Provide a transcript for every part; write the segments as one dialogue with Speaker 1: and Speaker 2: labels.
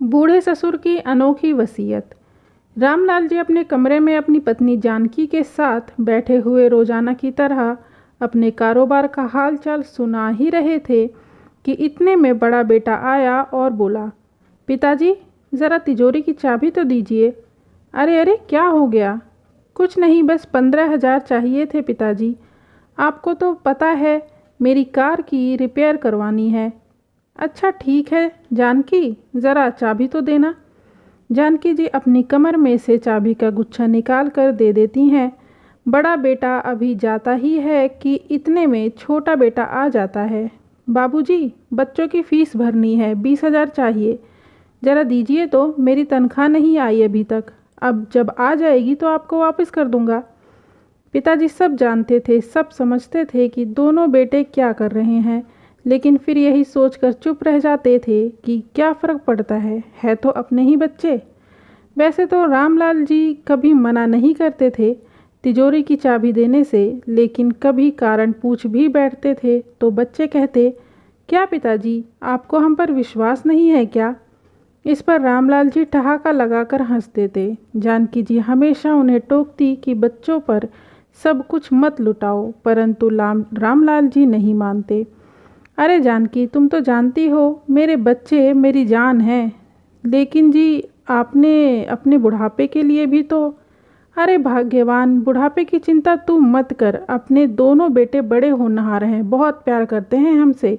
Speaker 1: बूढ़े ससुर की अनोखी वसीयत। रामलाल जी अपने कमरे में अपनी पत्नी जानकी के साथ बैठे हुए रोजाना की तरह अपने कारोबार का हालचाल सुना ही रहे थे कि इतने में बड़ा बेटा आया और बोला, पिताजी ज़रा तिजोरी की चाबी तो दीजिए। अरे अरे, क्या हो गया? कुछ नहीं, बस 15,000 चाहिए थे पिताजी। आपको तो पता है मेरी कार की रिपेयर करवानी है। अच्छा ठीक है जानकी, ज़रा चाबी तो देना। जानकी जी अपनी कमर में से चाबी का गुच्छा निकाल कर दे देती हैं। बड़ा बेटा अभी जाता ही है कि इतने में छोटा बेटा आ जाता है। बाबूजी, बच्चों की फ़ीस भरनी है, 20,000 चाहिए। ज़रा दीजिए तो, मेरी तनख्वाह नहीं आई अभी तक। अब जब आ जाएगी तो आपको वापस कर दूंगा। पिताजी सब जानते थे, सब समझते थे कि दोनों बेटे क्या कर रहे हैं, लेकिन फिर यही सोचकर चुप रह जाते थे कि क्या फ़र्क पड़ता है तो अपने ही बच्चे। वैसे तो रामलाल जी कभी मना नहीं करते थे तिजोरी की चाबी देने से, लेकिन कभी कारण पूछ भी बैठते थे तो बच्चे कहते, क्या पिताजी, आपको हम पर विश्वास नहीं है क्या? इस पर रामलाल जी ठहाका लगाकर हंसते थे। जानकी जी हमेशा उन्हें टोकती कि बच्चों पर सब कुछ मत लुटाओ, परंतु रामलाल जी नहीं मानते। अरे जानकी, तुम तो जानती हो मेरे बच्चे मेरी जान हैं। लेकिन जी, आपने अपने बुढ़ापे के लिए भी तो। अरे भाग्यवान, बुढ़ापे की चिंता तू मत कर, अपने दोनों बेटे बड़े होनहार हैं, बहुत प्यार करते हैं हमसे।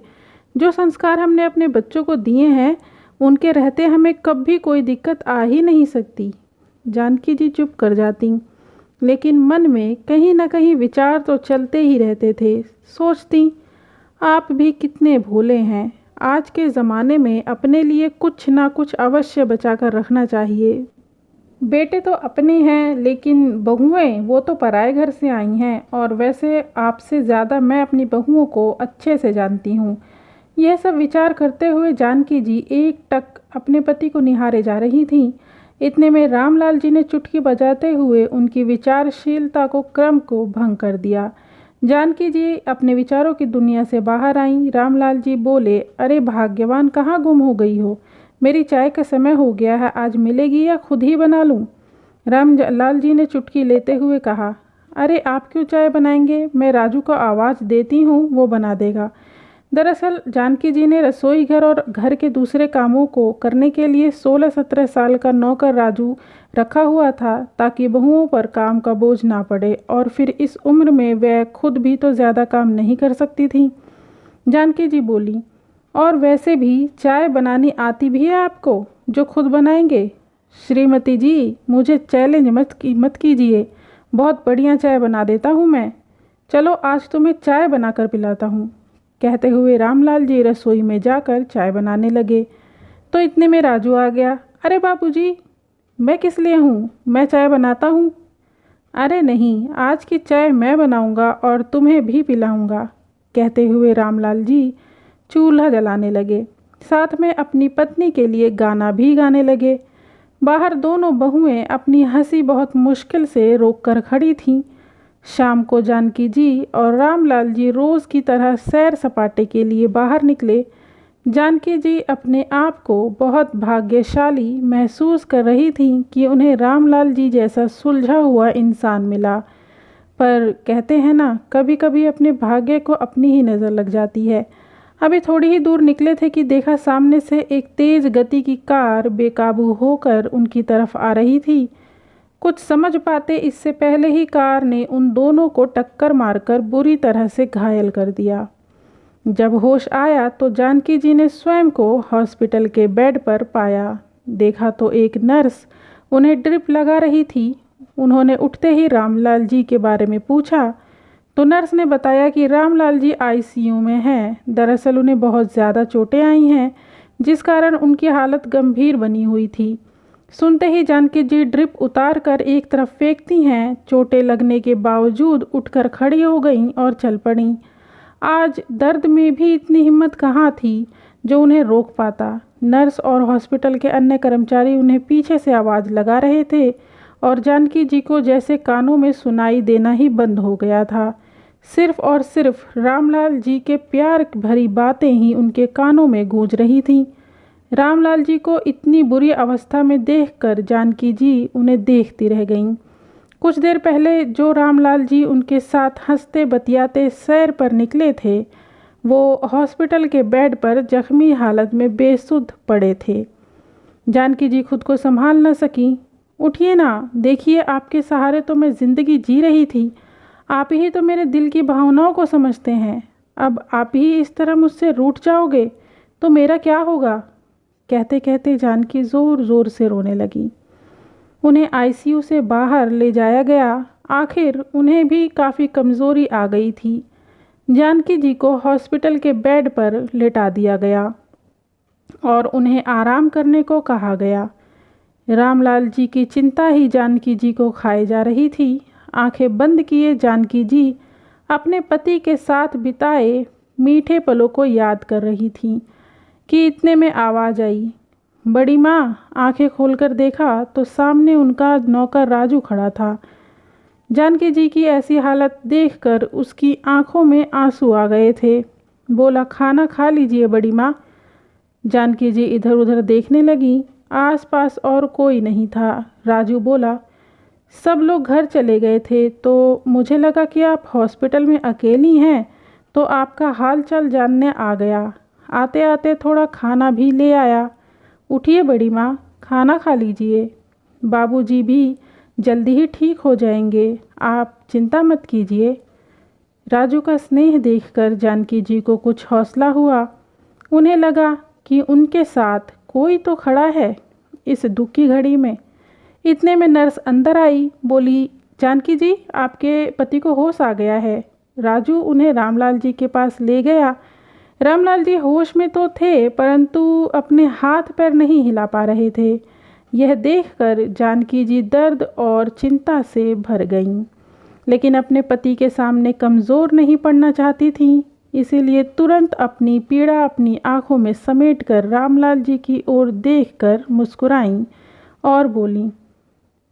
Speaker 1: जो संस्कार हमने अपने बच्चों को दिए हैं उनके रहते हमें कभी कोई दिक्कत आ ही नहीं सकती। जानकी जी चुप कर जाती, लेकिन मन में कहीं न कहीं विचार तो चलते ही रहते थे। सोचती, आप भी कितने भोले हैं। आज के ज़माने में अपने लिए कुछ ना कुछ अवश्य बचा कर रखना चाहिए। बेटे तो अपने हैं, लेकिन बहुएं वो तो पराए घर से आई हैं, और वैसे आपसे ज़्यादा मैं अपनी बहुओं को अच्छे से जानती हूँ। यह सब विचार करते हुए जानकी जी एक टक अपने पति को निहारे जा रही थीं। इतने में रामलाल जी ने चुटकी बजाते हुए उनकी विचारशीलता को क्रम को भंग कर दिया। जानकी जी अपने विचारों की दुनिया से बाहर आईं। रामलाल जी बोले, अरे भाग्यवान, कहाँ गुम हो गई हो? मेरी चाय का समय हो गया है, आज मिलेगी या खुद ही बना लूँ? रामलाल जी ने चुटकी लेते हुए कहा, अरे आप क्यों चाय बनाएंगे? मैं राजू को आवाज़ देती हूँ, वो बना देगा। दरअसल जानकी जी ने रसोई घर और घर के दूसरे कामों को करने के लिए 16-17 साल का नौकर राजू रखा हुआ था, ताकि बहुओं पर काम का बोझ ना पड़े, और फिर इस उम्र में वह खुद भी तो ज़्यादा काम नहीं कर सकती थी। जानकी जी बोली, और वैसे भी चाय बनानी आती भी है आपको, जो खुद बनाएंगे? श्रीमती जी, मुझे चैलेंज मत कीजिए, बहुत बढ़िया चाय बना देता हूँ मैं। चलो आज तुम्हें चाय बनाकर पिलाता हूँ। कहते हुए रामलाल जी रसोई में जाकर चाय बनाने लगे तो इतने में राजू आ गया। अरे बाबूजी, मैं किस लिए हूँ, मैं चाय बनाता हूँ। अरे नहीं, आज की चाय मैं बनाऊँगा और तुम्हें भी पिलाऊँगा। कहते हुए रामलाल जी चूल्हा जलाने लगे, साथ में अपनी पत्नी के लिए गाना भी गाने लगे। बाहर दोनों बहुएं अपनी हंसी बहुत मुश्किल से रोक कर खड़ी थीं। शाम को जानकी जी और रामलाल जी रोज़ की तरह सैर सपाटे के लिए बाहर निकले। जानकी जी अपने आप को बहुत भाग्यशाली महसूस कर रही थीं कि उन्हें रामलाल जी जैसा सुलझा हुआ इंसान मिला। पर कहते हैं ना, कभी कभी अपने भाग्य को अपनी ही नज़र लग जाती है। अभी थोड़ी ही दूर निकले थे कि देखा सामने से एक तेज़ गति की कार बेकाबू होकर उनकी तरफ आ रही थी। कुछ समझ पाते इससे पहले ही कार ने उन दोनों को टक्कर मारकर बुरी तरह से घायल कर दिया। जब होश आया तो जानकी जी ने स्वयं को हॉस्पिटल के बेड पर पाया। देखा तो एक नर्स उन्हें ड्रिप लगा रही थी। उन्होंने उठते ही रामलाल जी के बारे में पूछा तो नर्स ने बताया कि रामलाल जी आईसीयू में हैं। दरअसल उन्हें बहुत ज़्यादा चोटें आई हैं, जिस कारण उनकी हालत गंभीर बनी हुई थी। सुनते ही जानकी जी ड्रिप उतार कर एक तरफ फेंकती हैं। चोटें लगने के बावजूद उठकर खड़ी हो गईं और चल पड़ीं। आज दर्द में भी इतनी हिम्मत कहाँ थी जो उन्हें रोक पाता। नर्स और हॉस्पिटल के अन्य कर्मचारी उन्हें पीछे से आवाज़ लगा रहे थे और जानकी जी को जैसे कानों में सुनाई देना ही बंद हो गया था। सिर्फ और सिर्फ रामलाल जी के प्यार भरी बातें ही उनके कानों में गूंज रही थीं। रामलाल जी को इतनी बुरी अवस्था में देखकर जानकी जी उन्हें देखती रह गईं। कुछ देर पहले जो रामलाल जी उनके साथ हंसते बतियाते सैर पर निकले थे, वो हॉस्पिटल के बेड पर जख्मी हालत में बेसुध पड़े थे। जानकी जी खुद को संभाल न सकी। उठिए ना, देखिए आपके सहारे तो मैं ज़िंदगी जी रही थी। आप ही तो मेरे दिल की भावनाओं को समझते हैं। अब आप ही इस तरह मुझसे रूठ जाओगे तो मेरा क्या होगा? कहते कहते जानकी ज़ोर ज़ोर से रोने लगी। उन्हें आईसीयू से बाहर ले जाया गया। आखिर उन्हें भी काफ़ी कमज़ोरी आ गई थी। जानकी जी को हॉस्पिटल के बेड पर लेटा दिया गया और उन्हें आराम करने को कहा गया। रामलाल जी की चिंता ही जानकी जी को खाए जा रही थी। आंखें बंद किए जानकी जी अपने पति के साथ बिताए मीठे पलों को याद कर रही थीं कि इतने में आवाज़ आई। बड़ी माँ आंखें खोलकर देखा तो सामने उनका नौकर राजू खड़ा था। जानकी जी की ऐसी हालत देखकर उसकी आंखों में आंसू आ गए थे। बोला, खाना खा लीजिए बड़ी माँ। जानकी जी इधर उधर देखने लगी। आसपास और कोई नहीं था। राजू बोला, सब लोग घर चले गए थे तो मुझे लगा कि आप हॉस्पिटल में अकेली हैं, तो आपका हाल चाल जानने आ गया। आते आते थोड़ा खाना भी ले आया। उठिए बड़ी माँ, खाना खा लीजिए। बाबूजी भी जल्दी ही ठीक हो जाएंगे, आप चिंता मत कीजिए। राजू का स्नेह देखकर जानकी जी को कुछ हौसला हुआ। उन्हें लगा कि उनके साथ कोई तो खड़ा है इस दुख की घड़ी में। इतने में नर्स अंदर आई। बोली, जानकी जी आपके पति को होश आ गया है। राजू उन्हें रामलाल जी के पास ले गया। रामलाल जी होश में तो थे परंतु अपने हाथ पैर नहीं हिला पा रहे थे। यह देखकर जानकी जी दर्द और चिंता से भर गईं, लेकिन अपने पति के सामने कमज़ोर नहीं पड़ना चाहती थीं। इसीलिए तुरंत अपनी पीड़ा अपनी आंखों में समेटकर रामलाल जी की ओर देखकर मुस्कुराईं और बोलीं,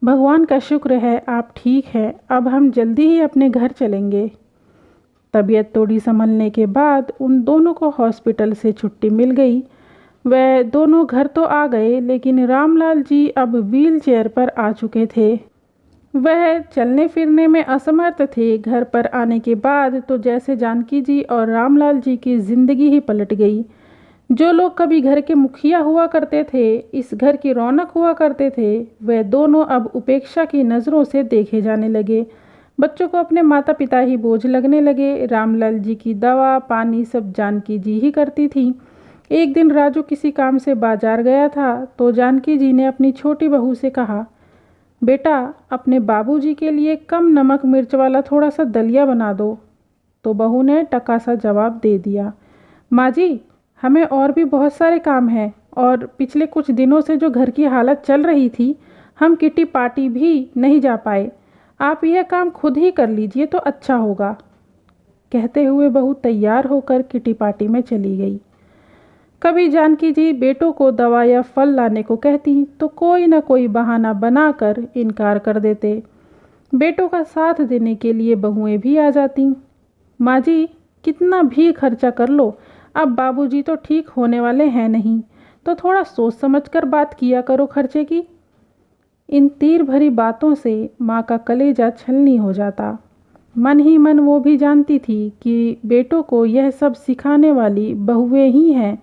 Speaker 1: भगवान का शुक्र है आप ठीक हैं, अब हम जल्दी ही अपने घर चलेंगे। तबीयत थोड़ी संभलने के बाद उन दोनों को हॉस्पिटल से छुट्टी मिल गई। वह दोनों घर तो आ गए, लेकिन रामलाल जी अब व्हील चेयर पर आ चुके थे। वह चलने फिरने में असमर्थ थे। घर पर आने के बाद तो जैसे जानकी जी और रामलाल जी की ज़िंदगी ही पलट गई। जो लोग कभी घर के मुखिया हुआ करते थे, इस घर की रौनक हुआ करते थे, वह दोनों अब उपेक्षा की नज़रों से देखे जाने लगे। बच्चों को अपने माता पिता ही बोझ लगने लगे। रामलाल जी की दवा पानी सब जानकी जी ही करती थी। एक दिन राजू किसी काम से बाजार गया था तो जानकी जी ने अपनी छोटी बहू से कहा, बेटा अपने बाबूजी के लिए कम नमक मिर्च वाला थोड़ा सा दलिया बना दो। तो बहू ने टका सा जवाब दे दिया, माँ जी हमें और भी बहुत सारे काम हैं और पिछले कुछ दिनों से जो घर की हालत चल रही थी, हम किटी पार्टी भी नहीं जा पाए। आप यह काम खुद ही कर लीजिए तो अच्छा होगा। कहते हुए बहू तैयार होकर किटी पार्टी में चली गई। कभी जानकी जी बेटों को दवा या फल लाने को कहती तो कोई ना कोई बहाना बनाकर इनकार कर देते। बेटों का साथ देने के लिए बहुएं भी आ जाती। माँ जी कितना भी खर्चा कर लो, अब बाबूजी तो ठीक होने वाले हैं नहीं, तो थोड़ा सोच समझकर बात किया करो खर्चे की। इन तीर भरी बातों से माँ का कलेजा छलनी हो जाता। मन ही मन वो भी जानती थी कि बेटों को यह सब सिखाने वाली बहुएं ही हैं।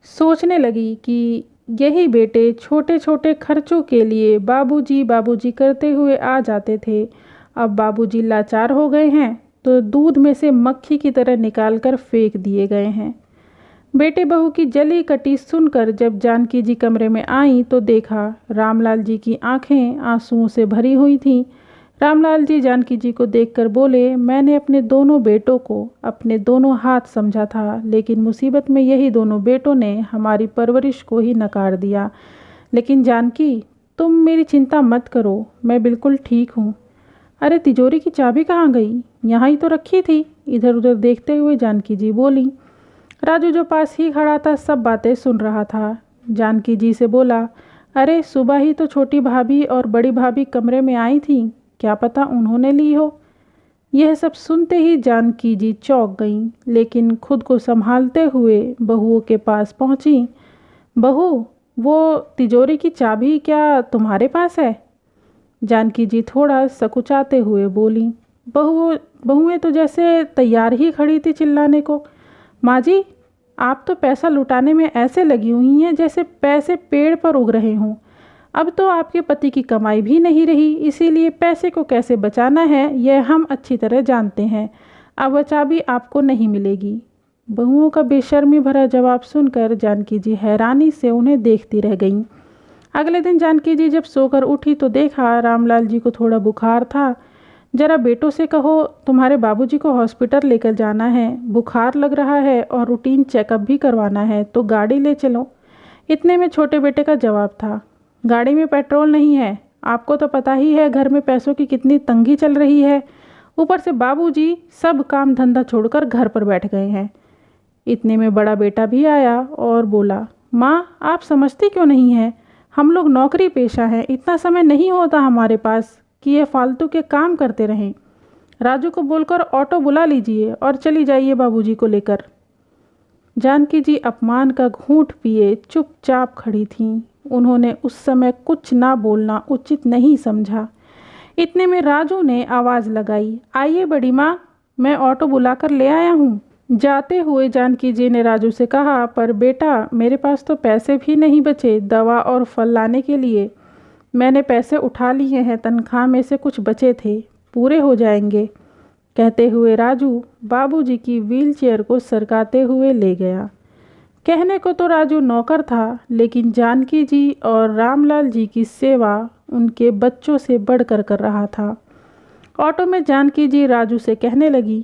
Speaker 1: सोचने लगी कि यही बेटे छोटे छोटे खर्चों के लिए बाबूजी बाबूजी करते हुए आ जाते थे। अब बाबूजी लाचार हो गए हैं तो दूध में से मक्खी की तरह निकालकर फेंक दिए गए हैं। बेटे बहू की जली कटी सुनकर जब जानकी जी कमरे में आईं तो देखा रामलाल जी की आंखें आंसुओं से भरी हुई थीं। रामलाल जी जानकी जी को देखकर बोले, मैंने अपने दोनों बेटों को अपने दोनों हाथ समझा था, लेकिन मुसीबत में यही दोनों बेटों ने हमारी परवरिश को ही नकार दिया। लेकिन जानकी तुम मेरी चिंता मत करो, मैं बिल्कुल ठीक हूँ। अरे तिजोरी की चाबी कहाँ गई? यहाँ ही तो रखी थी। इधर उधर देखते हुए जानकी जी बोली। राजू जो पास ही खड़ा था सब बातें सुन रहा था। जानकी जी से बोला, अरे सुबह ही तो छोटी भाभी और बड़ी भाभी कमरे में आई थीं, क्या पता उन्होंने ली हो। यह सब सुनते ही जानकी जी चौंक गईं, लेकिन खुद को संभालते हुए बहुओं के पास पहुंची। बहू, वो तिजोरी की चाबी क्या तुम्हारे पास है? जानकी जी थोड़ा सकुचाते हुए बोली। बहुएं तो जैसे तैयार ही खड़ी थी चिल्लाने को। माँ जी, आप तो पैसा लुटाने में ऐसे लगी हुई हैं जैसे पैसे पेड़ पर उग रहे हों। अब तो आपके पति की कमाई भी नहीं रही, इसीलिए पैसे को कैसे बचाना है यह हम अच्छी तरह जानते हैं। अब वह चाबी आपको नहीं मिलेगी। बहुओं का बेशर्मी भरा जवाब सुनकर जानकी जी हैरानी से उन्हें देखती रह गईं। अगले दिन जानकी जी जब सोकर उठी तो देखा रामलाल जी को थोड़ा बुखार था। जरा बेटों से कहो तुम्हारे बाबूजी को हॉस्पिटल लेकर जाना है, बुखार लग रहा है और रूटीन चेकअप भी करवाना है, तो गाड़ी ले चलो। इतने में छोटे बेटे का जवाब था, गाड़ी में पेट्रोल नहीं है। आपको तो पता ही है घर में पैसों की कितनी तंगी चल रही है। ऊपर से बाबूजी सब काम धंधा छोड़कर घर पर बैठ गए हैं। इतने में बड़ा बेटा भी आया और बोला, माँ आप समझती क्यों नहीं हैं, हम लोग नौकरी पेशा हैं, इतना समय नहीं होता हमारे पास कि ये फालतू के काम करते रहें। राजू को बोलकर ऑटो बुला लीजिए और चली जाइए बाबूजी को लेकर। जानकी जी अपमान का घूंट पिए चुपचाप खड़ी थीं। उन्होंने उस समय कुछ ना बोलना उचित नहीं समझा। इतने में राजू ने आवाज़ लगाई, आइए बड़ी माँ, मैं ऑटो बुलाकर ले आया हूँ। जाते हुए जानकी जी ने राजू से कहा, पर बेटा मेरे पास तो पैसे भी नहीं बचे दवा और फल लाने के लिए। मैंने पैसे उठा लिए हैं, तनख्वाह में से कुछ बचे थे, पूरे हो जाएंगे। कहते हुए राजू बाबूजी की व्हीलचेयर को सरकाते हुए ले गया। कहने को तो राजू नौकर था, लेकिन जानकी जी और रामलाल जी की सेवा उनके बच्चों से बढ़कर कर रहा था। ऑटो में जानकी जी राजू से कहने लगी,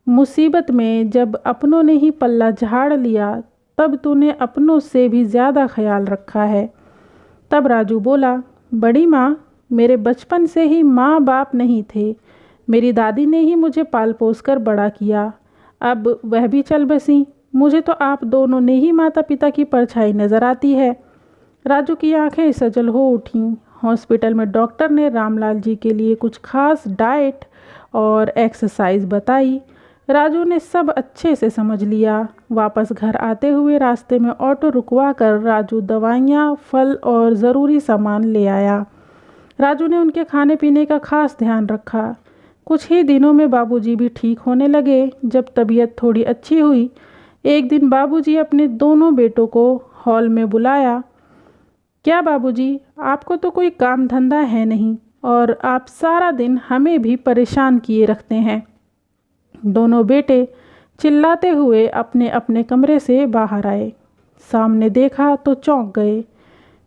Speaker 1: मुसीबत में जब अपनों ने ही पल्ला झाड़ लिया तब तूने अपनों से भी ज़्यादा ख्याल रखा है। तब राजू बोला, बड़ी माँ, मेरे बचपन से ही माँ बाप नहीं थे, मेरी दादी ने ही मुझे पाल पोस कर बड़ा किया, अब वह भी चल बसी, मुझे तो आप दोनों ने ही माता पिता की परछाई नज़र आती है। राजू की आंखें सजल हो उठीं। हॉस्पिटल में डॉक्टर ने रामलाल जी के लिए कुछ खास डाइट और एक्सरसाइज बताई। राजू ने सब अच्छे से समझ लिया। वापस घर आते हुए रास्ते में ऑटो रुकवा कर राजू दवाइयाँ, फल और ज़रूरी सामान ले आया। राजू ने उनके खाने पीने का खास ध्यान रखा। कुछ ही दिनों में बाबूजी भी ठीक होने लगे। जब तबीयत थोड़ी अच्छी हुई, एक दिन बाबूजी अपने दोनों बेटों को हॉल में बुलाया। क्या बाबूजी, आपको तो कोई काम धंधा है नहीं और आप सारा दिन हमें भी परेशान किए रखते हैं। दोनों बेटे चिल्लाते हुए अपने अपने कमरे से बाहर आए। सामने देखा तो चौंक गए।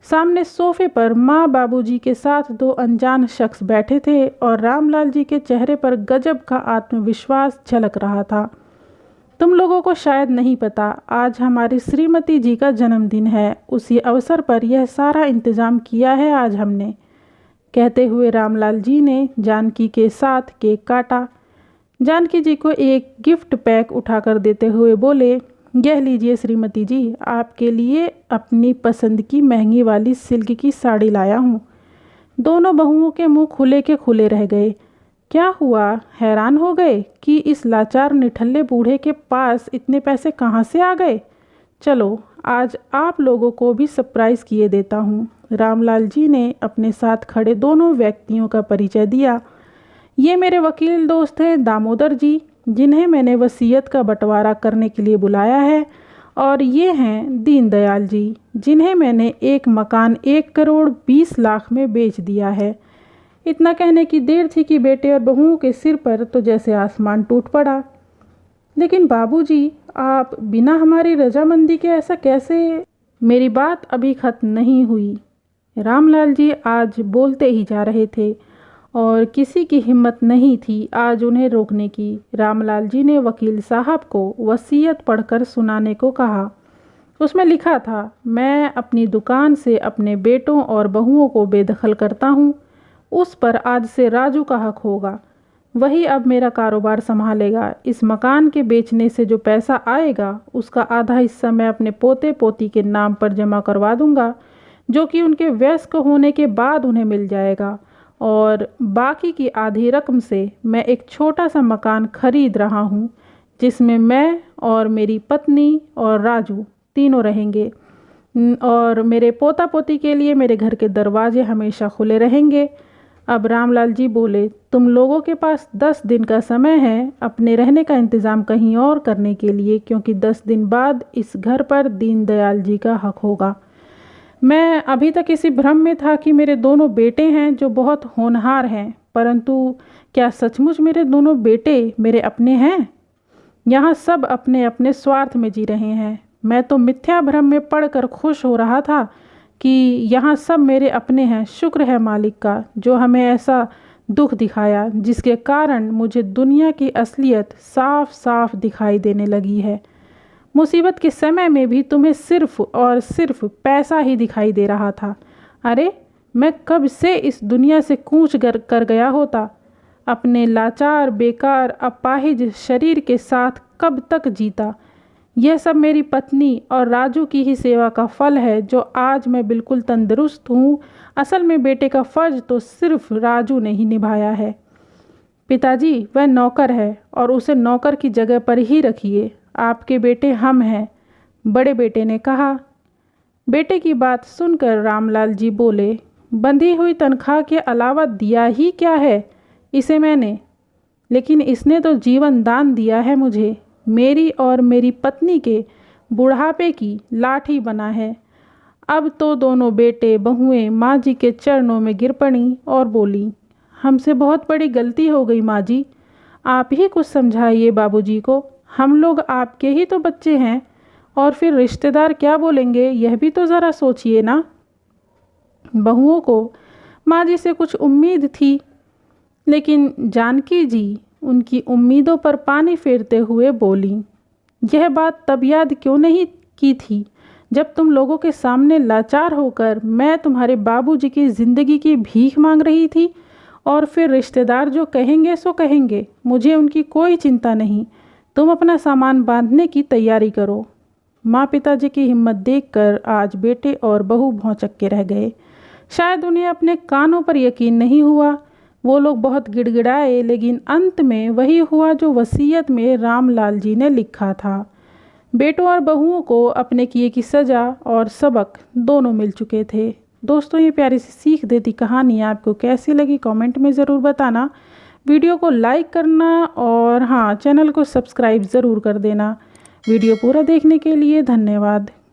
Speaker 1: सामने सोफे पर माँ बाबूजी के साथ दो अनजान शख्स बैठे थे और रामलाल जी के चेहरे पर गजब का आत्मविश्वास झलक रहा था। तुम लोगों को शायद नहीं पता, आज हमारी श्रीमती जी का जन्मदिन है, उसी अवसर पर यह सारा इंतज़ाम किया है आज हमने। कहते हुए रामलाल जी ने जानकी के साथ केक काटा। जानकी जी को एक गिफ्ट पैक उठाकर देते हुए बोले, यह लीजिए श्रीमती जी, आपके लिए अपनी पसंद की महंगी वाली सिल्क की साड़ी लाया हूँ। दोनों बहुओं के मुंह खुले के खुले रह गए। क्या हुआ, हैरान हो गए कि इस लाचार निठल्ले बूढ़े के पास इतने पैसे कहाँ से आ गए। चलो आज आप लोगों को भी सरप्राइज़ किए देता हूँ। रामलाल जी ने अपने साथ खड़े दोनों व्यक्तियों का परिचय दिया। ये मेरे वकील दोस्त हैं दामोदर जी, जिन्हें मैंने वसीयत का बंटवारा करने के लिए बुलाया है, और ये हैं दीनदयाल जी, जिन्हें मैंने एक मकान 1,20,00,000 में बेच दिया है। इतना कहने की देर थी कि बेटे और बहुओं के सिर पर तो जैसे आसमान टूट पड़ा। लेकिन बाबूजी, आप बिना हमारी रजामंदी के ऐसा कैसे? मेरी बात अभी खत्म नहीं हुई। रामलाल जी आज बोलते ही जा रहे थे और किसी की हिम्मत नहीं थी आज उन्हें रोकने की। रामलाल जी ने वकील साहब को वसीयत पढ़कर सुनाने को कहा। उसमें लिखा था, मैं अपनी दुकान से अपने बेटों और बहुओं को बेदखल करता हूँ। उस पर आज से राजू का हक होगा, वही अब मेरा कारोबार संभालेगा। इस मकान के बेचने से जो पैसा आएगा उसका आधा हिस्सा मैं अपने पोते पोती के नाम पर जमा करवा दूंगा, जो कि उनके वयस्क होने के बाद उन्हें मिल जाएगा, और बाकी की आधी रकम से मैं एक छोटा सा मकान खरीद रहा हूँ, जिसमें मैं और मेरी पत्नी और राजू तीनों रहेंगे। और मेरे पोता पोती के लिए मेरे घर के दरवाजे हमेशा खुले रहेंगे। अब रामलाल जी बोले, तुम लोगों के पास 10 दिन का समय है अपने रहने का इंतज़ाम कहीं और करने के लिए, क्योंकि 10 दिन बाद इस घर पर दीनदयाल जी का हक होगा। मैं अभी तक इसी भ्रम में था कि मेरे दोनों बेटे हैं जो बहुत होनहार हैं, परंतु क्या सचमुच मेरे दोनों बेटे मेरे अपने हैं? यहाँ सब अपने अपने स्वार्थ में जी रहे हैं। मैं तो मिथ्या भ्रम में पड़कर खुश हो रहा था कि यहाँ सब मेरे अपने हैं। शुक्र है मालिक का जो हमें ऐसा दुख दिखाया जिसके कारण मुझे दुनिया की असलियत साफ साफ दिखाई देने लगी है। मुसीबत के समय में भी तुम्हें सिर्फ और सिर्फ पैसा ही दिखाई दे रहा था। अरे मैं कब से इस दुनिया से कूच कर गया होता। अपने लाचार बेकार अपाहिज शरीर के साथ कब तक जीता। यह सब मेरी पत्नी और राजू की ही सेवा का फल है जो आज मैं बिल्कुल तंदुरुस्त हूँ। असल में बेटे का फ़र्ज तो सिर्फ राजू ने ही निभाया है। पिताजी, वह नौकर है और उसे नौकर की जगह पर ही रखिए। आपके बेटे हम हैं, बड़े बेटे ने कहा। बेटे की बात सुनकर रामलाल जी बोले, बंधी हुई तनख्वाह के अलावा दिया ही क्या है इसे मैंने, लेकिन इसने तो जीवन दान दिया है मुझे। मेरी और मेरी पत्नी के बुढ़ापे की लाठी बना है। अब तो दोनों बेटे बहुएं माँ जी के चरणों में गिर पड़ी और बोली, हमसे बहुत बड़ी गलती हो गई माँ जी, आप ही कुछ समझाइए बाबूजी को। हम लोग आपके ही तो बच्चे हैं, और फिर रिश्तेदार क्या बोलेंगे यह भी तो ज़रा सोचिए ना। बहुओं को माँ जी से कुछ उम्मीद थी, लेकिन जानकी जी उनकी उम्मीदों पर पानी फेरते हुए बोली, यह बात तब याद क्यों नहीं की थी जब तुम लोगों के सामने लाचार होकर मैं तुम्हारे बाबूजी की ज़िंदगी की भीख मांग रही थी। और फिर रिश्तेदार जो कहेंगे सो कहेंगे, मुझे उनकी कोई चिंता नहीं। तुम अपना सामान बांधने की तैयारी करो। माँ पिताजी की हिम्मत देखकर आज बेटे और बहू भौंचक के रह गए। शायद उन्हें अपने कानों पर यकीन नहीं हुआ। वो लोग बहुत गिड़गिड़ाए, लेकिन अंत में वही हुआ जो वसीयत में रामलाल जी ने लिखा था। बेटों और बहुओं को अपने किए की सज़ा और सबक दोनों मिल चुके थे। दोस्तों, ये प्यारी सी सीख देती कहानी आपको कैसी लगी कमेंट में ज़रूर बताना। वीडियो को लाइक करना और हाँ, चैनल को सब्सक्राइब ज़रूर कर देना। वीडियो पूरा देखने के लिए धन्यवाद।